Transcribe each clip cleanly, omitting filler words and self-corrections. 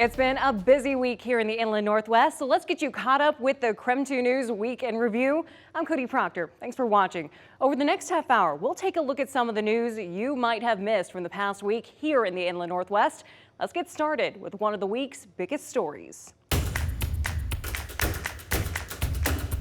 It's been a busy week here in the Inland Northwest, so let's get you caught up with the KREM 2 News Week in Review. I'm Cody Proctor. Thanks for watching. Over the next half hour, we'll take a look at some of the news you might have missed from the past week here in the Inland Northwest. Let's get started with one of the week's biggest stories.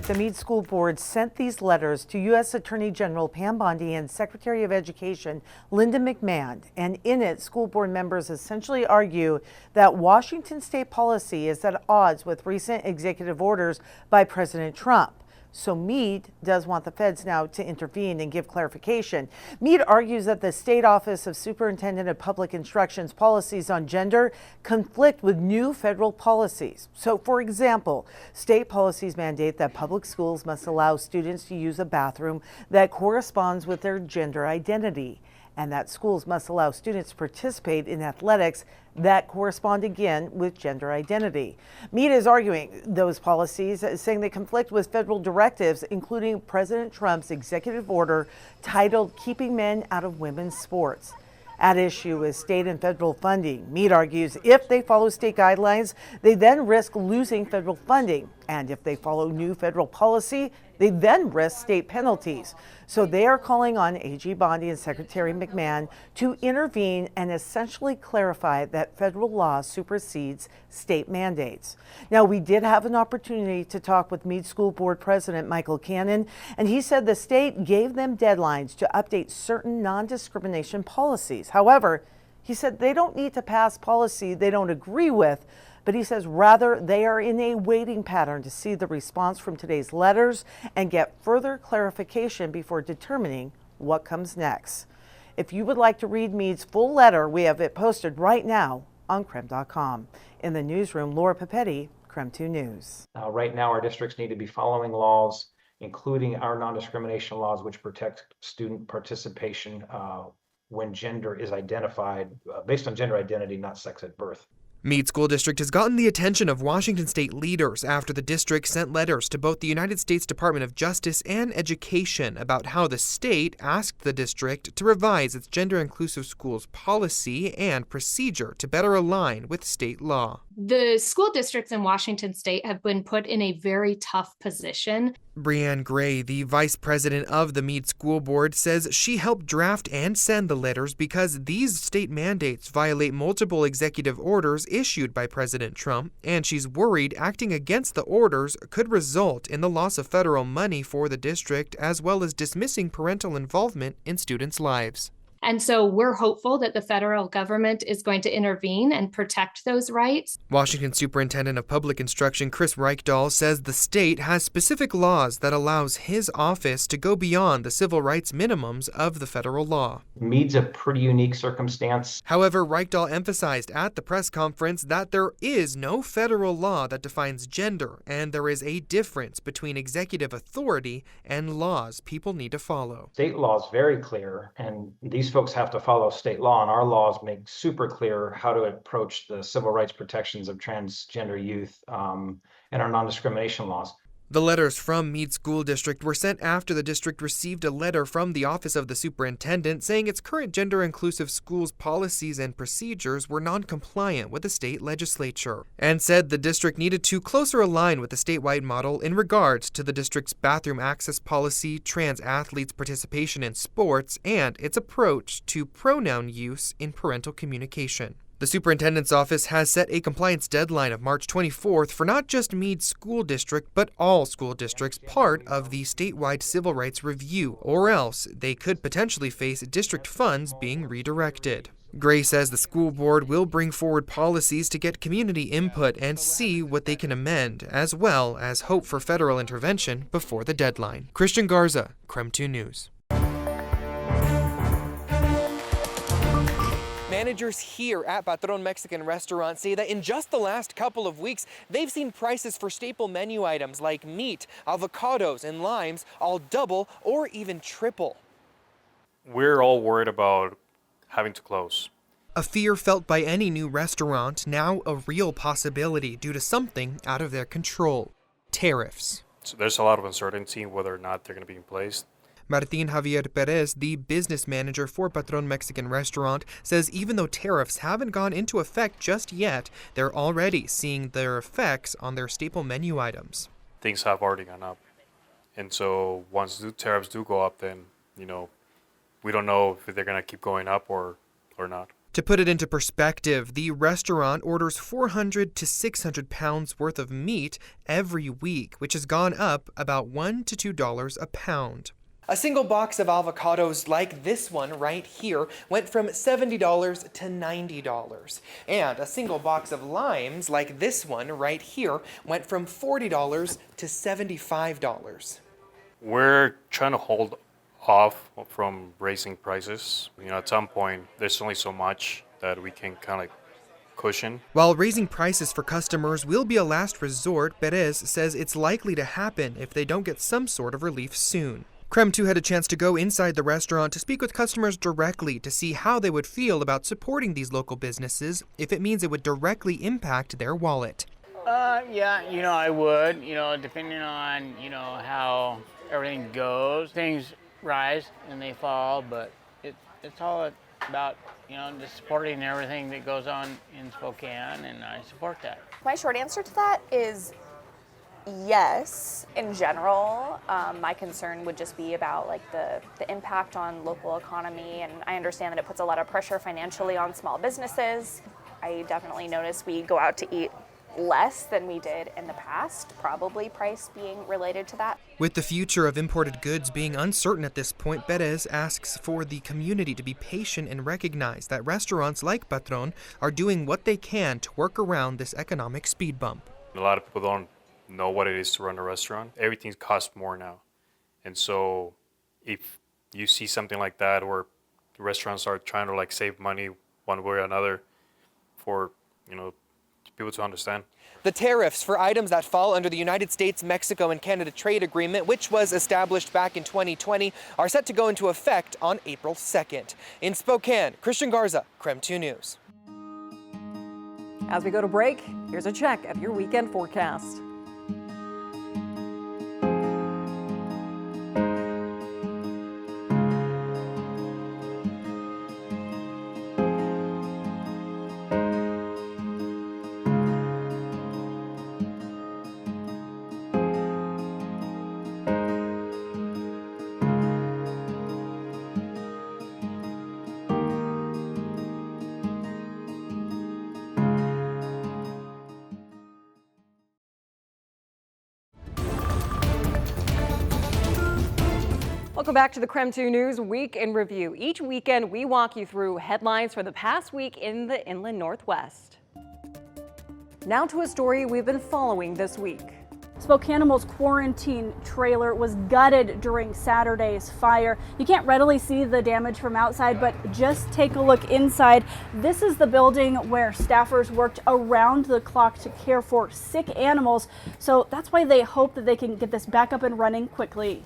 The Mead School Board sent these letters to U.S. Attorney General Pam Bondi and Secretary of Education Linda McMahon, and in it, school board members essentially argue that Washington state policy is at odds with recent executive orders by President Trump. So Mead does want the feds now to intervene and give clarification. Mead argues that the State Office of Superintendent of Public Instruction's policies on gender conflict with new federal policies. So, for example, state policies mandate that public schools must allow students to use a bathroom that corresponds with their gender identity, and that schools must allow students to participate in athletics that correspond again with gender identity. Mead is arguing those policies, saying they conflict with federal directives, including President Trump's executive order titled Keeping Men Out of Women's Sports. At issue is state and federal funding. Mead argues if they follow state guidelines, they then risk losing federal funding. And if they follow new federal policy, they then risk state penalties. So they are calling on AG Bondi and Secretary McMahon to intervene and essentially clarify that federal law supersedes state mandates. Now, we did have an opportunity to talk with Mead School Board President Michael Cannon, and he said the state gave them deadlines to update certain non-discrimination policies. However, he said they don't need to pass policy they don't agree with, but he says rather they are in a waiting pattern to see the response from today's letters and get further clarification before determining what comes next. If you would like to read Mead's full letter, we have it posted right now on KREM.com. In the newsroom, Laura Papetti, KREM 2 News. Right now, our districts need to be following laws, including our non-discrimination laws, which protect student participation when gender is identified based on gender identity, not sex at birth. Mead School District has gotten the attention of Washington state leaders after the district sent letters to both the United States Department of Justice and Education about how the state asked the district to revise its gender-inclusive schools policy and procedure to better align with state law. The school districts in Washington state have been put in a very tough position. Brianne Gray, the vice president of the Mead School Board, says she helped draft and send the letters because these state mandates violate multiple executive orders issued by President Trump, and she's worried acting against the orders could result in the loss of federal money for the district, as well as dismissing parental involvement in students' lives. And so we're hopeful that the federal government is going to intervene and protect those rights. Washington Superintendent of Public Instruction Chris Reichdahl says the state has specific laws that allows his office to go beyond the civil rights minimums of the federal law. Mead's a pretty unique circumstance. However, Reichdahl emphasized at the press conference that there is no federal law that defines gender, and there is a difference between executive authority and laws people need to follow. State law is very clear, and these folks have to follow state law, and our laws make super clear how to approach the civil rights protections of transgender youth and our non-discrimination laws. The letters from Mead School District were sent after the district received a letter from the Office of the Superintendent saying its current gender-inclusive schools policies and procedures were non-compliant with the state legislature, and said the district needed to closer align with the statewide model in regards to the district's bathroom access policy, trans athletes' participation in sports, and its approach to pronoun use in parental communication. The superintendent's office has set a compliance deadline of March 24th for not just Mead School District, but all school districts part of the statewide civil rights review, or else they could potentially face district funds being redirected. Gray says the school board will bring forward policies to get community input and see what they can amend, as well as hope for federal intervention before the deadline. Christian Garza, KREM 2 News. Managers here at Patron Mexican Restaurant say that in just the last couple of weeks, they've seen prices for staple menu items like meat, avocados, and limes all double or even triple. We're all worried about having to close. A fear felt by any new restaurant, now a real possibility due to something out of their control: tariffs. So there's a lot of uncertainty whether or not they're going to be in place. Martin Javier Perez, the business manager for Patron Mexican Restaurant, says even though tariffs haven't gone into effect just yet, they're already seeing their effects on their staple menu items. Things have already gone up. And so once the tariffs do go up, then, we don't know if they're going to keep going up or not. To put it into perspective, the restaurant orders 400 to 600 pounds worth of meat every week, which has gone up about $1 to $2 a pound. A single box of avocados like this one right here went from $70 to $90. And a single box of limes like this one right here went from $40 to $75. We're trying to hold off from raising prices. At some point, there's only so much that we can kind of cushion. While raising prices for customers will be a last resort, Perez says it's likely to happen if they don't get some sort of relief soon. KREM 2 had a chance to go inside the restaurant to speak with customers directly to see how they would feel about supporting these local businesses if it means it would directly impact their wallet. Yeah, I would, depending on, how everything goes. Things rise and they fall, but it's all about, just supporting everything that goes on in Spokane, and I support that. My short answer to that is yes, in general. My concern would just be about the impact on local economy, and I understand that it puts a lot of pressure financially on small businesses. I definitely notice we go out to eat less than we did in the past, probably price being related to that. With the future of imported goods being uncertain at this point, Perez asks for the community to be patient and recognize that restaurants like Patron are doing what they can to work around this economic speed bump. A lot of people don't know what it is to run a restaurant. Everything costs more now. And so if you see something like that where restaurants are trying to save money one way or another for, people to understand. The tariffs for items that fall under the United States, Mexico, and Canada Trade Agreement, which was established back in 2020, are set to go into effect on April 2nd. In Spokane, Christian Garza, KREM 2 News. As we go to break, here's a check of your weekend forecast. Welcome back to the KREM 2 News Week in Review. Each weekend, we walk you through headlines for the past week in the Inland Northwest. Now to a story we've been following this week. Spokane's quarantine trailer was gutted during Saturday's fire. You can't readily see the damage from outside, but just take a look inside. This is the building where staffers worked around the clock to care for sick animals. So that's why they hope that they can get this back up and running quickly.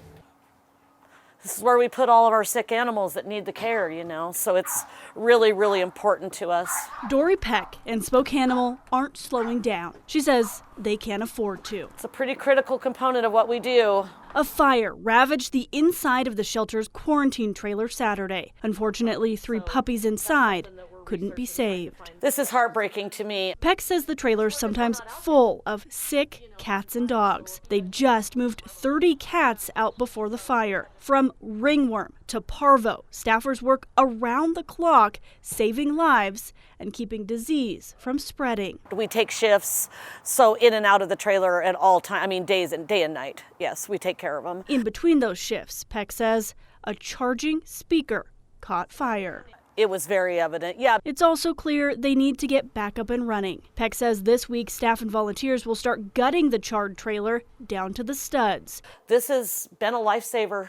This is where we put all of our sick animals that need the care, so it's really, really important to us. Dory Peck and Spokane aren't slowing down. She says they can't afford to. It's a pretty critical component of what we do. A fire ravaged the inside of the shelter's quarantine trailer Saturday. Unfortunately, 3 puppies inside couldn't be saved. This is heartbreaking to me. Peck says the trailer's sometimes full of sick cats and dogs. They just moved 30 cats out before the fire. From ringworm to parvo, staffers work around the clock, saving lives and keeping disease from spreading. We take shifts, so in and out of the trailer at all times, day and night. Yes, we take care of them. In between those shifts, Peck says, a charging speaker caught fire. It was very evident, yeah. It's also clear they need to get back up and running. Peck says this week staff and volunteers will start gutting the charred trailer down to the studs. This has been a lifesaver.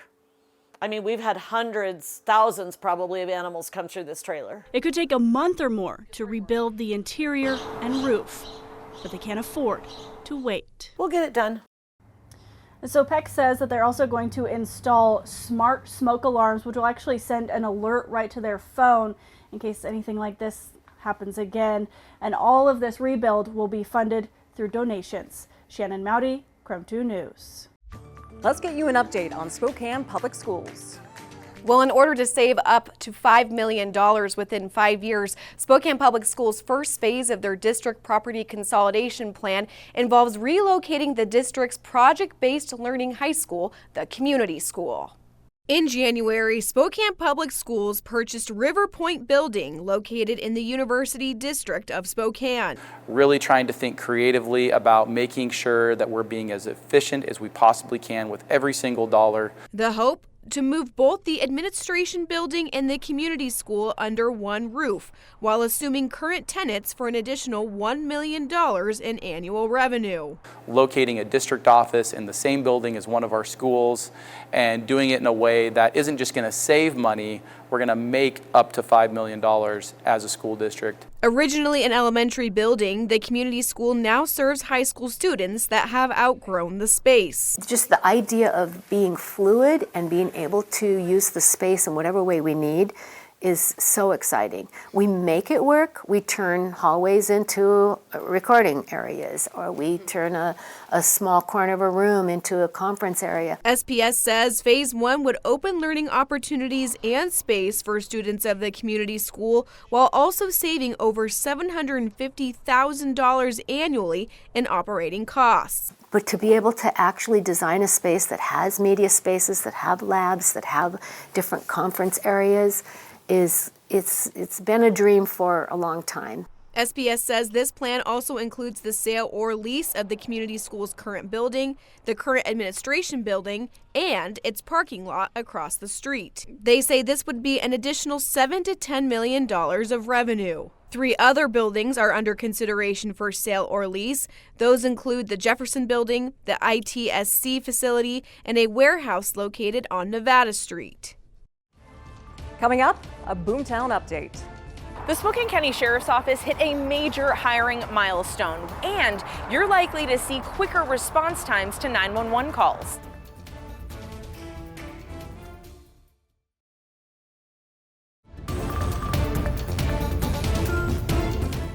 We've had hundreds, thousands probably of animals come through this trailer. It could take a month or more to rebuild the interior and roof, but they can't afford to wait. We'll get it done. So Peck says that they're also going to install smart smoke alarms, which will actually send an alert right to their phone in case anything like this happens again. And all of this rebuild will be funded through donations. Shannon Mowdy, KREM 2 News. Let's get you an update on Spokane Public Schools. Well, in order to save up to $5 million within 5 years, Spokane Public Schools' first phase of their district property consolidation plan involves relocating the district's project-based learning high school, the community school. In January, Spokane Public Schools purchased River Point Building, located in the University District of Spokane. Really trying to think creatively about making sure that we're being as efficient as we possibly can with every single dollar. The hope? To move both the administration building and the community school under one roof, while assuming current tenants for an additional $1 million in annual revenue. Locating a district office in the same building as one of our schools and doing it in a way that isn't just going to save money, we're going to make up to $5 million as a school district. Originally an elementary building, the community school now serves high school students that have outgrown the space. Just the idea of being fluid and being able to use the space in whatever way we need is so exciting. We make it work. We turn hallways into recording areas, or we turn a small corner of a room into a conference area. SPS says Phase 1 would open learning opportunities and space for students of the community school, while also saving over $750,000 annually in operating costs. But to be able to actually design a space that has media spaces, that have labs, that have different conference areas, it's been a dream for a long time. SPS says this plan also includes the sale or lease of the community school's current building, the current administration building, and its parking lot across the street. They say this would be an additional $7 to $10 million of revenue. 3 other buildings are under consideration for sale or lease. Those include the Jefferson Building, the ITSC facility, and a warehouse located on Nevada Street. Coming up, a Boomtown update. The Spokane County Sheriff's Office hit a major hiring milestone, and you're likely to see quicker response times to 911 calls.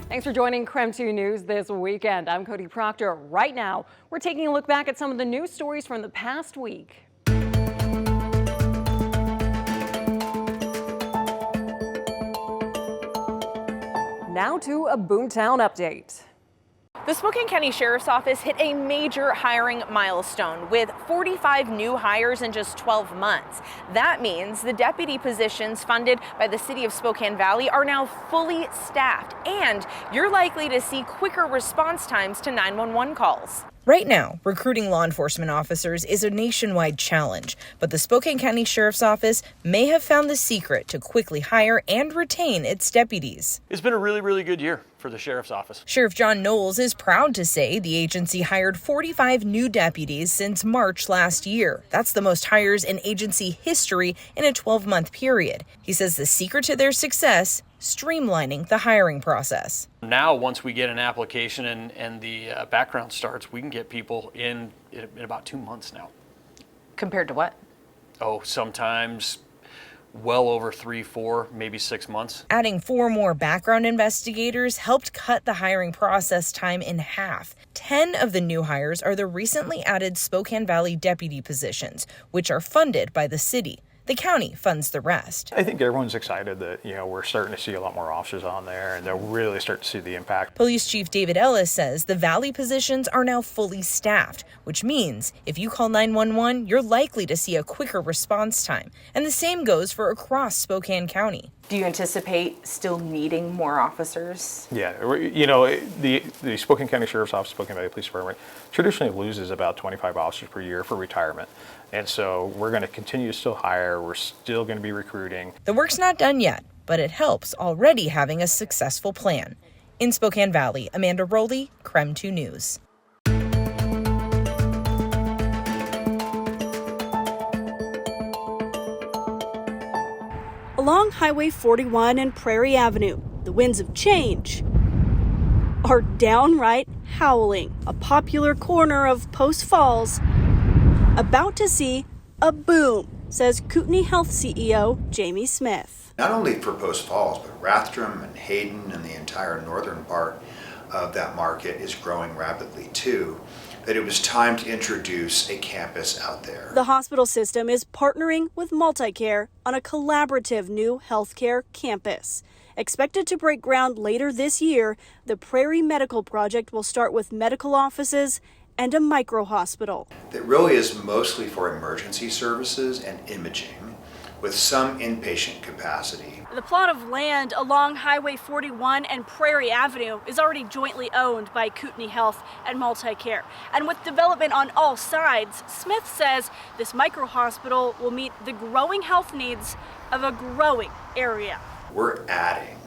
Thanks for joining KREM 2 News this weekend. I'm Cody Proctor. Right now, we're taking a look back at some of the news stories from the past week. Now to a Boomtown update. The Spokane County Sheriff's Office hit a major hiring milestone with 45 new hires in just 12 months. That means the deputy positions funded by the city of Spokane Valley are now fully staffed, and you're likely to see quicker response times to 911 calls. Right now, recruiting law enforcement officers is a nationwide challenge, but the Spokane County Sheriff's Office may have found the secret to quickly hire and retain its deputies. It's been a really good year for the Sheriff's Office. Sheriff John Knowles is proud to say the agency hired 45 new deputies since March last year. That's the most hires in agency history in a 12-month period. He says the secret to their success, streamlining the hiring process. Now, once we get an application and the background starts, we can get people in about 2 months now. Compared to what? Oh, sometimes well over 3, 4, maybe 6 months. Adding 4 more background investigators helped cut the hiring process time in half. 10 of the new hires are the recently added Spokane Valley deputy positions, which are funded by the city. The county funds the rest. I think everyone's excited that, we're starting to see a lot more officers on there, and they'll really start to see the impact. Police Chief David Ellis says the Valley positions are now fully staffed, which means if you call 911, you're likely to see a quicker response time. And the same goes for across Spokane County. Do you anticipate still needing more officers? Yeah, the Spokane County Sheriff's Office, Spokane Valley Police Department, traditionally loses about 25 officers per year for retirement. And so we're going to continue to still hire. We're still going to be recruiting. The work's not done yet, but it helps already having a successful plan. In Spokane Valley, Amanda Rowley, KREM 2 News. Along Highway 41 and Prairie Avenue, the winds of change are downright howling. A popular corner of Post Falls about to see a boom, says Kootenai Health CEO Jamie Smith. Not only for Post Falls, but Rathdrum and Hayden and the entire northern part of that market is growing rapidly too. that it was time to introduce a campus out there. The hospital system is partnering with MultiCare on a collaborative new healthcare campus. Expected to break ground later this year, the Prairie Medical Project will start with medical offices and a micro-hospital. That really is mostly for emergency services and imaging, with some inpatient capacity. The plot of land along Highway 41 and Prairie Avenue is already jointly owned by Kootenai Health and MultiCare. And with development on all sides, Smith says this micro-hospital will meet the growing health needs of a growing area. We're adding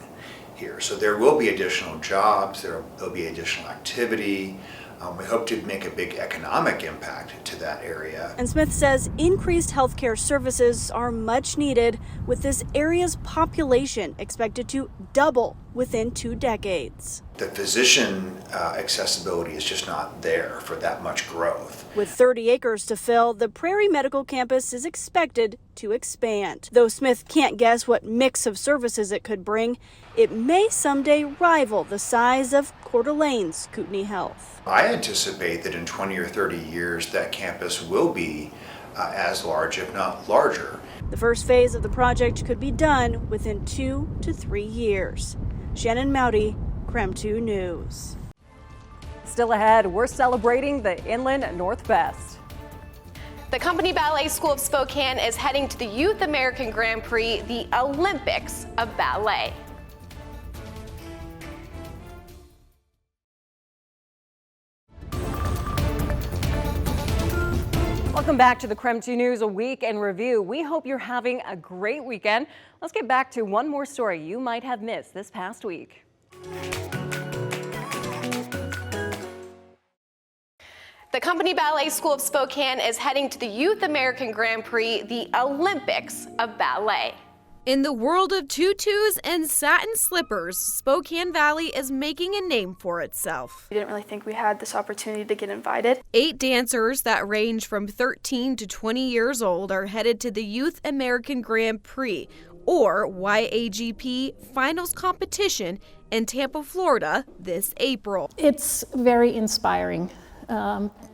here, so there will be additional jobs, there'll be additional activity. We hope to make a big economic impact to that area. And Smith says increased healthcare services are much needed, with this area's population expected to double within 2 decades. The physician accessibility is just not there for that much growth. With 30 acres to fill, the Prairie Medical Campus is expected to expand. Though Smith can't guess what mix of services it could bring, it may someday rival the size of Coeur d'Alene's Kootenai Health. I anticipate that in 20 or 30 years that campus will be as large, if not larger. The first phase of the project could be done within 2 to 3 years. Shannon Mowdy, KREM 2 News. Still ahead, we're celebrating the Inland Northwest. The Company Ballet School of Spokane is heading to the Youth American Grand Prix, the Olympics of Ballet. Welcome back to the KREM 2 News, a week in review. We hope you're having a great weekend. Let's get back to one more story you might have missed this past week. The Company Ballet School of Spokane is heading to the Youth American Grand Prix, the Olympics of Ballet. In the world of tutus and satin slippers, Spokane Valley is making a name for itself. We didn't really think we had this opportunity to get invited. 8 dancers that range from 13 to 20 years old are headed to the Youth American Grand Prix, or YAGP, finals competition in Tampa, Florida this April. It's very inspiring.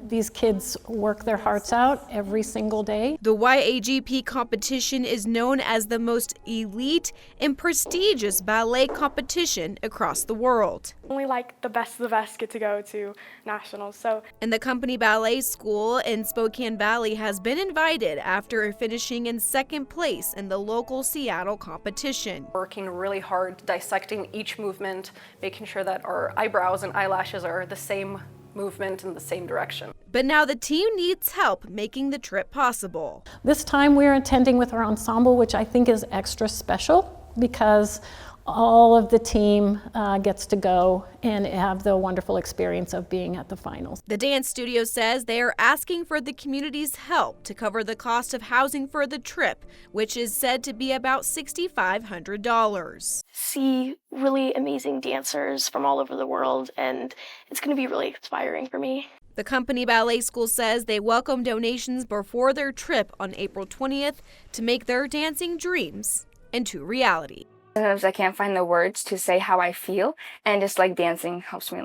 These kids work their hearts out every single day. The YAGP competition is known as the most elite and prestigious ballet competition across the world. Only like the best of the best get to go to nationals. And the Company Ballet School in Spokane Valley has been invited after finishing in 2nd place in the local Seattle competition. Working really hard, dissecting each movement, making sure that our eyebrows and eyelashes are the same movement in the same direction. But now the team needs help making the trip possible. This time we're attending with our ensemble, which I think is extra special because all of the team gets to go and have the wonderful experience of being at the finals. The dance studio says they are asking for the community's help to cover the cost of housing for the trip, which is said to be about $6,500. See really amazing dancers from all over the world, and it's going to be really inspiring for me. The Company Ballet School says they welcome donations before their trip on April 20th to make their dancing dreams into reality. Sometimes I can't find the words to say how I feel, and just like dancing helps me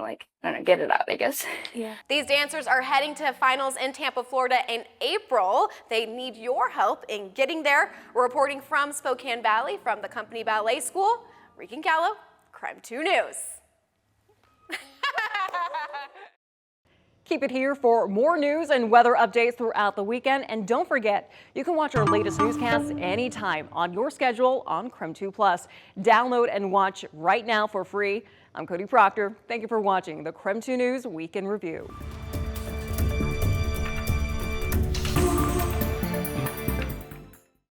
get it out, I guess. Yeah. These dancers are heading to finals in Tampa, Florida in April. They need your help in getting there. We're reporting from Spokane Valley from the Company Ballet School. Rican Gallo, KREM 2 News. Keep it here for more news and weather updates throughout the weekend. And don't forget, you can watch our latest newscasts anytime on your schedule on KREM 2 Plus. Download and watch right now for free. I'm Cody Proctor. Thank you for watching the KREM 2 News Week in Review.